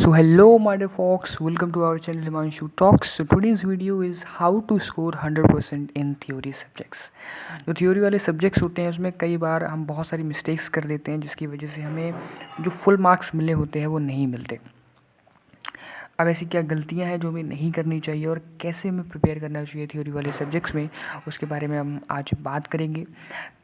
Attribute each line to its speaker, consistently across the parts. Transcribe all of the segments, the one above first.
Speaker 1: So hello my dear folks, welcome to our channel Himanshu Talks. So today's video is how to score 100% in theory subjects. जो theory वाले subjects होते हैं उसमें कई बार हम बहुत सारी मिस्टेक्स कर देते हैं जिसकी वजह से हमें जो फुल मार्क्स मिले होते हैं वो नहीं मिलते। अब ऐसी क्या गलतियां हैं जो हमें नहीं करनी चाहिए और कैसे हमें प्रिपेयर करना चाहिए थ्योरी वाले सब्जेक्ट्स में, उसके बारे में हम आज बात करेंगे।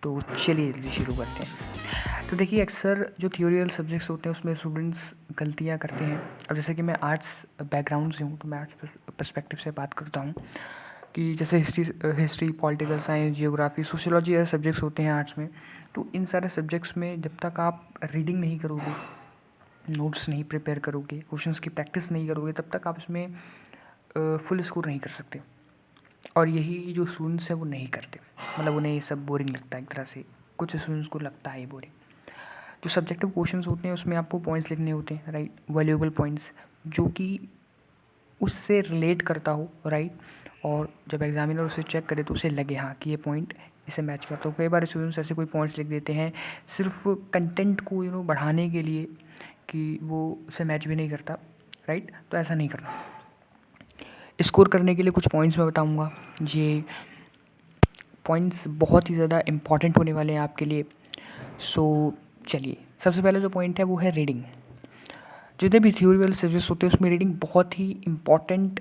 Speaker 1: तो चलिए जल्दी शुरू करते हैं। तो देखिए, अक्सर जो थ्योरियल सब्जेक्ट्स होते हैं उसमें स्टूडेंट्स गलतियां करते हैं। अब जैसे कि मैं आर्ट्स बैकग्राउंड से हूँ तो मैं आर्ट्स पर्सपेक्टिव से बात करता हूँ कि जैसे history, political science, geography, sociology ऐसे सब्जेक्ट्स होते हैं आर्ट्स में। तो इन सारे सब्जेक्ट्स में जब तक आप रीडिंग नहीं करोगे, नोट्स नहीं प्रिपेयर करोगे, क्वेश्चंस की प्रैक्टिस नहीं करोगे, तब तक आप इसमें फुल स्कोर नहीं कर सकते। और यही जो स्टूडेंट्स हैं वो नहीं करते, मतलब उन्हें ये सब बोरिंग लगता है एक तरह से। कुछ स्टूडेंट्स को लगता है बोरिंग। जो सब्जेक्टिव क्वेश्चंस होते हैं उसमें आपको पॉइंट्स लिखने होते हैं, राइट, वैल्यूएबल पॉइंट्स जो कि उससे रिलेट करता हो, राइट। और जब एग्जामिनर उसे चेक करे तो उसे लगे हाँ कि ये पॉइंट इसे मैच करता हो। कई बार स्टूडेंट्स ऐसे कोई पॉइंट्स लिख देते हैं सिर्फ कंटेंट को बढ़ाने के लिए कि वो उसे मैच भी नहीं करता, राइट। तो ऐसा नहीं करना। स्कोर करने के लिए कुछ पॉइंट्स मैं बताऊंगा। ये पॉइंट्स बहुत ही ज़्यादा इम्पॉर्टेंट होने वाले हैं आपके लिए। सो चलिए, सबसे पहले जो पॉइंट है वो है रीडिंग। जितने भी थ्योरी वाले सब्जेक्ट्स होते हैं उसमें रीडिंग बहुत ही इम्पॉर्टेंट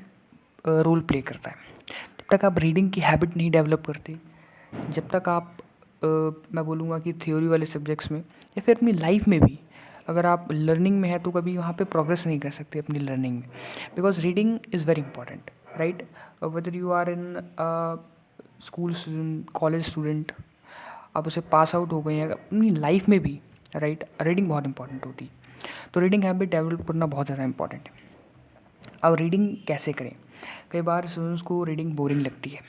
Speaker 1: रोल प्ले करता है। जब तक आप रीडिंग की हैबिट नहीं डेवलप करते, जब तक आप मैं बोलूँगा कि थ्योरी वाले सब्जेक्ट्स में या फिर अपनी लाइफ में भी अगर आप लर्निंग में है तो कभी वहाँ पे प्रोग्रेस नहीं कर सकते अपनी लर्निंग में। Because reading is very important, right. Whether you are in school student, college student, आप उसे पास आउट हो गए हैं, अपनी लाइफ में भी, राइट, रीडिंग बहुत इंपॉर्टेंट होती है। तो रीडिंग हैबिट डेवलप करना बहुत ज़्यादा इंपॉर्टेंट है। अब रीडिंग कैसे करें? कई बार स्टूडेंट्स को रीडिंग बोरिंग लगती है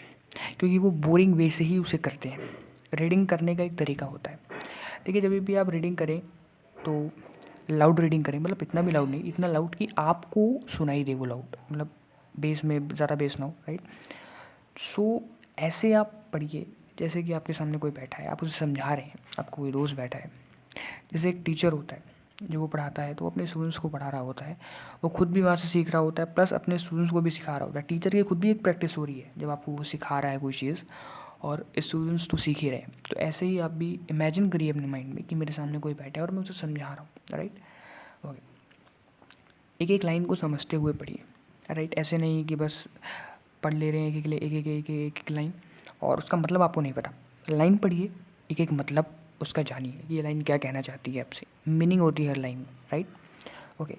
Speaker 1: क्योंकि वो बोरिंग वे से ही उसे करते हैं। रीडिंग करने का एक तरीका होता है। देखिए, जब भी आप रीडिंग करें तो लाउड रीडिंग करें, मतलब इतना भी लाउड नहीं, इतना लाउड कि आपको सुनाई दे वो लाउड, मतलब बेस में ज़्यादा बेस ना हो, राइट। सो ऐसे आप पढ़िए जैसे कि आपके सामने कोई बैठा है, आप उसे समझा रहे हैं, आपको कोई दोस्त बैठा है। जैसे एक टीचर होता है जो वो पढ़ाता है तो वो अपने स्टूडेंट्स को पढ़ा रहा होता है, वो खुद भी वहाँ से सीख रहा होता है, प्लस अपने स्टूडेंट्स को भी सिखा रहा होता है। टीचर की खुद भी एक प्रैक्टिस हो रही है जब आपको वो सिखा रहा है कोई चीज़, और स्टूडेंट्स तो सीख ही रहे हैं। तो ऐसे ही आप भी इमेजिन करिए अपने माइंड में कि मेरे सामने कोई बैठा है और मैं उसे समझा रहा हूँ, राइट। ओके, एक एक लाइन को समझते हुए पढ़िए, राइट। ऐसे नहीं कि बस पढ़ ले रहे हैं एक एक लाइन और उसका मतलब आपको नहीं पता। लाइन पढ़िए, एक एक मतलब उसका जानिए, ये लाइन क्या कहना चाहती है आपसे, मीनिंग होती है हर लाइन में, राइट। ओके,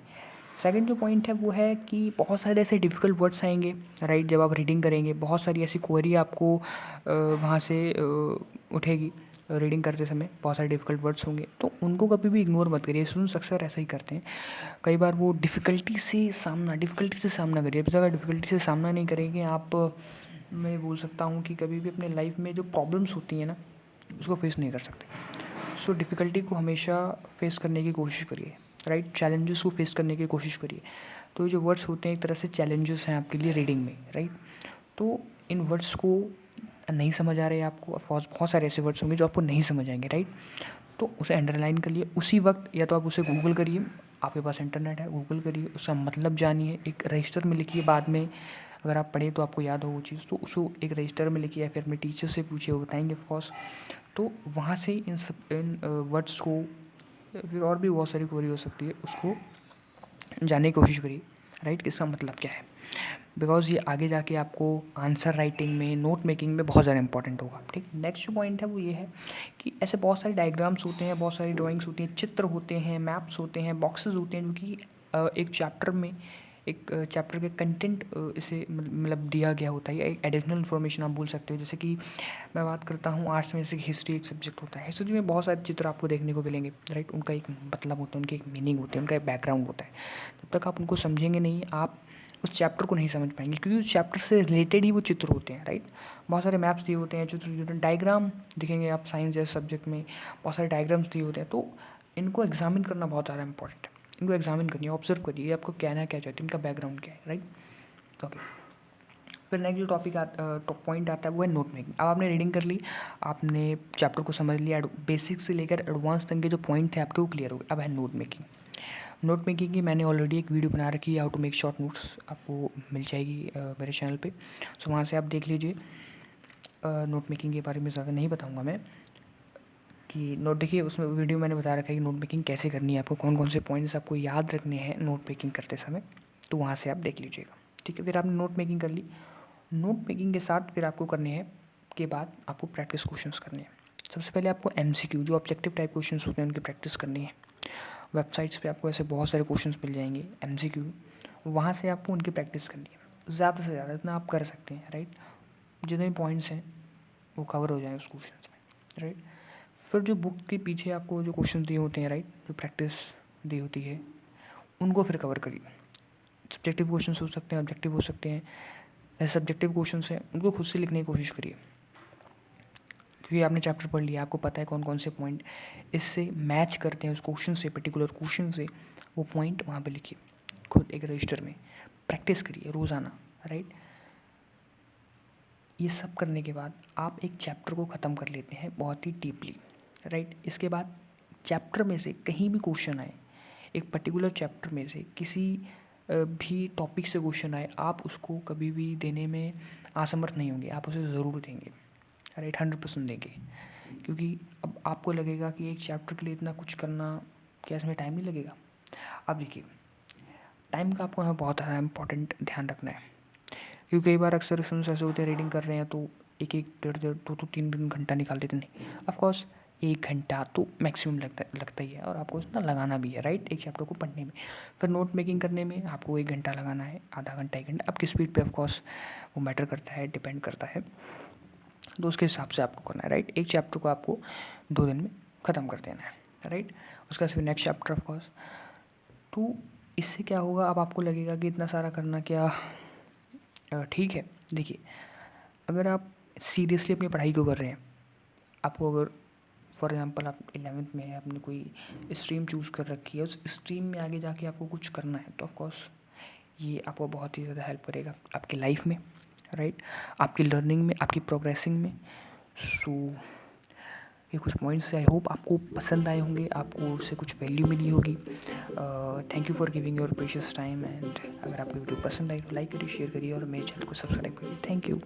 Speaker 1: सेकंड जो पॉइंट है वो है कि बहुत सारे ऐसे डिफ़िकल्ट वर्ड्स आएंगे, राइट। जब आप रीडिंग करेंगे बहुत सारी ऐसी क्वेरी आपको वहाँ से उठेगी। रीडिंग करते समय बहुत सारे डिफ़िकल्ट वर्ड्स होंगे तो उनको कभी भी इग्नोर मत करिए। स्टूडेंट्स अक्सर ऐसा ही करते हैं। कई बार वो डिफ़िकल्टी से सामना करिए। अगर डिफ़िकल्टी से सामना नहीं करेंगे आप, मैं बोल सकता हूँ कि कभी भी अपने लाइफ में जो प्रॉब्लम्स होती हैं ना उसको फेस नहीं कर सकते। सो डिफ़िकल्टी को हमेशा फेस करने की कोशिश करिए, राइट। चैलेंजेस को फेस करने की कोशिश करिए। तो ये जो वर्ड्स होते हैं एक तरह से चैलेंजेस हैं आपके लिए रीडिंग में, राइट। तो इन वर्ड्स को नहीं समझ आ रहे हैं आपको, बहुत सारे ऐसे वर्ड्स होंगे जो आपको नहीं समझ आएंगे, राइट। तो उसे अंडरलाइन कर लिए उसी वक्त, या तो आप उसे गूगल करिए, आपके पास इंटरनेट है, गूगल करिए, उसका मतलब जानिए, एक रजिस्टर में लिखिए। बाद में अगर आप पढ़े तो आपको याद हो वो चीज़, तो उसको एक रजिस्टर में लिखिए या फिर अपने टीचर से पूछिए, वो बताएंगे ऑफकोर्स। तो वहाँ से इन वर्ड्स को, फिर और भी बहुत सारी क्वेरी हो सकती है, उसको जानने की कोशिश करिए, राइट, इसका मतलब क्या है। बिकॉज ये आगे जाके आपको आंसर राइटिंग में, नोट मेकिंग में बहुत ज़्यादा इंपॉर्टेंट होगा, ठीक। नेक्स्ट जो पॉइंट है वो ये है कि ऐसे बहुत सारे डायग्राम्स होते हैं, बहुत सारी ड्राइंग्स होती हैं, चित्र होते हैं, मैप्स होते हैं, बॉक्सेस होते हैं, जो कि एक चैप्टर में, एक चैप्टर के कंटेंट इसे मतलब दिया गया होता है, या एक एडिशनल इन्फॉर्मेशन आप बोल सकते हो। जैसे कि मैं बात करता हूँ आर्ट्स में, जैसे कि हिस्ट्री एक सब्जेक्ट होता है, हिस्ट्री में बहुत सारे चित्र आपको देखने को मिलेंगे, राइट। उनका एक मतलब होता है, उनकी एक मीनिंग होती है, उनका एक बैकग्राउंड होता है। जब तक आप उनको समझेंगे नहीं, आप उस चैप्टर को नहीं समझ पाएंगे, क्योंकि उस चैप्टर से रिलेटेड ही वो चित्र होते हैं, राइट। बहुत सारे मैप्स दिए होते हैं, चित्र दिए होते हैं, डायग्राम दिखेंगे आप साइंस जैसे सब्जेक्ट में, बहुत सारे डायग्राम्स दिए होते हैं। तो इनको एग्जामिन करना बहुत ज़्यादा इंपॉर्टेंट है। इनको एग्जामिन करिए, ऑब्जर्व करिए, आपको कहना क्या चाहते हैं, इनका बैकग्राउंड क्या है, राइट। ओके, फिर नेक्स्ट जो पॉइंट आता है वो है नोट मेकिंग। अब आपने रीडिंग कर ली, आपने चैप्टर को समझ लिया, बेसिक से लेकर एडवांस तक के जो पॉइंट थे आपके वो क्लियर हो गए। अब है नोट मेकिंग। नोट मेकिंग की मैंने ऑलरेडी एक वीडियो बना रखी है, how to make short notes, आपको मिल जाएगी मेरे चैनल पे, सो वहाँ से आप देख लीजिए। नोट मेकिंग के बारे में ज़्यादा नहीं बताऊँगा मैं कि नोट, देखिए उसमें वीडियो मैंने बता रखा है कि नोट मेकिंग कैसे करनी है, आपको कौन कौन से पॉइंट्स आपको याद रखने हैं नोट मेकिंग करते समय, तो वहाँ से आप देख लीजिएगा। ठीक है, फिर आपने नोट मेकिंग कर ली। नोट मेकिंग के साथ फिर आपको करने हैं के बाद आपको प्रैक्टिस क्वेश्चंस करने हैं। सबसे पहले आपको एमसीक्यू, जो ऑब्जेक्टिव टाइप क्वेश्चंस होते हैं, उनकी प्रैक्टिस करनी है। वेबसाइट्स पे आपको ऐसे बहुत सारे क्वेश्चंस मिल जाएंगे एमसीक्यू, वहाँ से आपको उनकी प्रैक्टिस करनी है ज़्यादा से ज़्यादा, इतना आप कर सकते हैं, राइट। जितने भी पॉइंट्स हैं वो कवर हो जाएंगे उस क्वेश्चन में, राइट। फिर जो बुक के पीछे आपको जो क्वेश्चन दिए होते हैं, राइट, जो प्रैक्टिस दी होती है, उनको फिर कवर करिए। सब्जेक्टिव क्वेश्चन हो सकते हैं, ऑब्जेक्टिव हो सकते हैं। जैसे सब्जेक्टिव क्वेश्चन हैं उनको खुद से लिखने की कोशिश करिए, क्योंकि आपने चैप्टर पढ़ लिया, आपको पता है कौन कौन से पॉइंट इससे मैच करते हैं, उस क्वेश्चन से, पर्टिकुलर क्वेश्चन से, वो पॉइंट वहाँ पे लिखिए खुद एक रजिस्टर में, प्रैक्टिस करिए रोज़ाना, राइट। ये सब करने के बाद आप एक चैप्टर को ख़त्म कर लेते हैं बहुत ही डीपली, राइट। इसके बाद चैप्टर में से कहीं भी क्वेश्चन आए, एक पर्टिकुलर चैप्टर में से किसी भी टॉपिक से क्वेश्चन आए, आप उसको कभी भी देने में असमर्थ नहीं होंगे, आप उसे ज़रूर देंगे, राइट, 100% देंगे। क्योंकि अब आपको लगेगा कि एक चैप्टर के लिए इतना कुछ करना, क्या इसमें टाइम नहीं लगेगा। अब देखिए, टाइम का आपको हमें बहुत ज़्यादा इंपॉर्टेंट ध्यान रखना है, क्योंकि कई बार अक्सर स्टूडेंट्स ऐसे होते हैं रीडिंग कर रहे हैं तो एक एक डेढ़ डेढ़ दो दो तीन तीन घंटा निकाल देते नहीं। ऑफकोर्स 1 घंटा तो मैक्सिमम लगता ही है, और आपको इतना लगाना भी है, राइट, एक चैप्टर को पढ़ने में। फिर नोट मेकिंग करने में आपको 1 घंटा लगाना है, आधा घंटा 1 घंटा, आपकी स्पीड पे ऑफकोर्स वो मैटर करता है, डिपेंड करता है, तो उसके हिसाब से आपको करना है, राइट। एक चैप्टर को आपको 2 दिन में ख़त्म कर देना है, राइट। उसका फिर नेक्स्ट चैप्टर ऑफकोर्स। तो इससे क्या होगा, अब आपको लगेगा कि इतना सारा करना क्या ठीक है। देखिए, अगर आप सीरियसली अपनी पढ़ाई को कर रहे हैं, आपको अगर फॉर एग्जांपल आप 11th में है, आपने कोई स्ट्रीम चूज़ कर रखी है, उस स्ट्रीम में आगे जाके आपको कुछ करना है, तो ऑफकोर्स ये आपको बहुत ही ज़्यादा हेल्प करेगा आपकी लाइफ में, राइट, आपकी लर्निंग में, आपकी प्रोग्रेसिंग में। सो ये कुछ पॉइंट्स आई होप आपको पसंद आए होंगे, आपको उससे कुछ वैल्यू मिली होगी। Thank you for giving your precious time, and अगर आपको वीडियो पसंद आई तो लाइक करिए, शेयर करिए और मेरे चैनल को सब्सक्राइब करिए। Thank you.